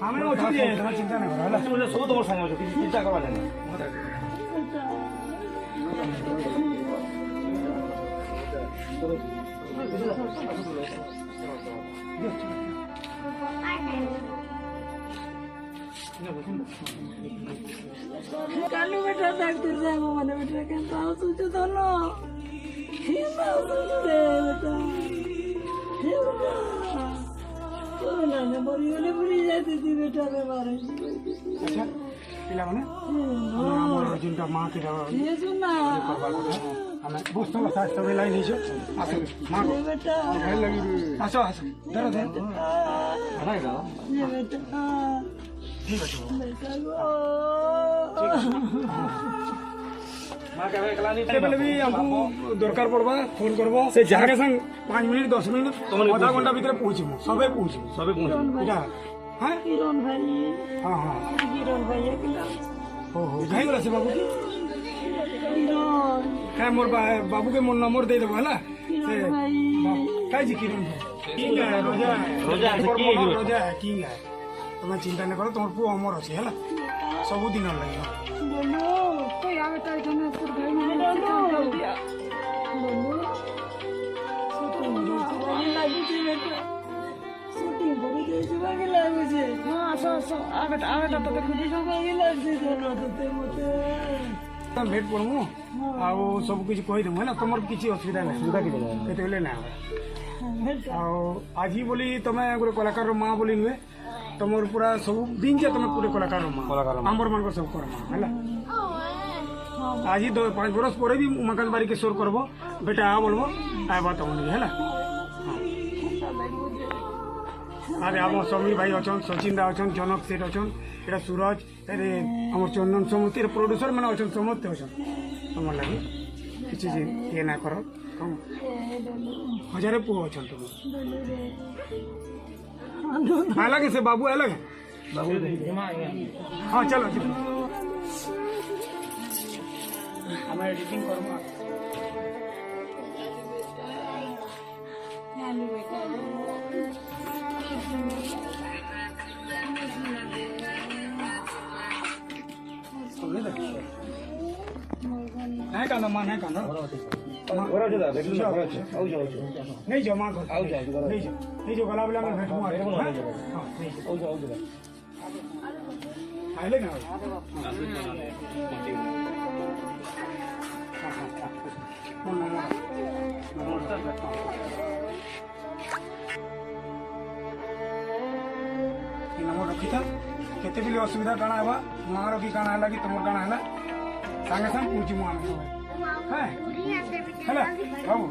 ଆମେ ଅଛୁ ଯେ ତମେ ଚିନ୍ତା ନାଇଁ କର ହେଲା ସବୁ ତମର ସାଙ୍ଗେ ଅଛୁ କିଛି ଚିନ୍ତା କରବା ନାହିଁ कालू बेटा डॉक्टर साहब मैंने बेटा कहता हूँ तुझे तो लो रे बेटा कोरोना ने मरी गले मरी जाती थी बेटा बीमार अच्छा पिला माने हमर जिनका मां के ये सुना हमें बुझतो स्वास्थ्य बेला नहीं छो आसो मां बेटा भाई लगी आसो आसो धरो धरो भाई दा ये बेटा ठीक है बेटा मां का एकला नहीं पहले भी हमको दरकार पड़बा फोन करबो से जाके संग 5 मिनट 10 मिनट आधा घंटा भीतर पहुंचबो सबे पहुंचबो इटा हां किरण भाई हां हां किरण भाई एकला ओहो काई गला से बाबू की किरण काय मोर बाबू के मोर नंबर दे देबो हला से भाई काय जी किरण ठीक है रोजा रोजा है किंग है तुम्हें चिंता नहीं करो तुम पुओ अमर अच्छे है सब दिन लगे बोलो कोई आवे तो इधर पर भाई मैंने काम कर दिया बोलो शूटिंग लागू छे बेटा शूटिंग बड़ी देसी बागे लागू छे हां सो आवे तो देखो दिसो बागे लागছে दोनो तो मते भेट पड़मु आउ सब कुछ कहि देमु है ना तुमर किछि असुविधा नहीं सुविधा कि केतेले ना आउ आज ही बोली तमे गुरे कलाकार मां बोली नुए तुमर पूरा सब दिन जे तुम पूरे कलाकार मां आंबर मान को सब कर मां हैला आज ही 5 बरस परे भी मकान बारी के शोर करबो बेटा आ बोलबो आबा तुमनी हैला अरे हम समीर भाई अछन सचिन दा अछन जनक सेठ अछन एटा सूरज अरे हमर चंदन समूह प्रोड्यूसर माने अछन समूह अछन हमर लागि किछि जे ये ना करो कम हजारे पो अछन तुम अलग से बाबू अलग बाबू हाँ चलो चलो हम एडिटिंग करूँगा नहीं कांदा मां नहीं कांदा नहीं जो मां नहीं जो गला बला में भेटू आले ना नंबर रखी था केते भी असुविधा काना है मां रो की काना है कि तुमर काना है संगे संग पूछी मुआ है हेला बाबू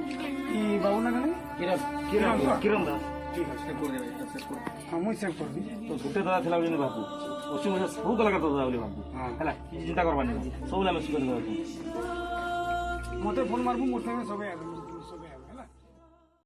ई बाबू ना किरण किरण किरण दा ठीक है सेव कर दे हां मुई सेव कर दी तो गुटे दादा थिला बोली बाबू ओसी मुझे सब कलाकार दादा बोली बाबू हेला चिंता करबानी सब लामे सुकर दे मते फोन मारबू मोर संगे सबे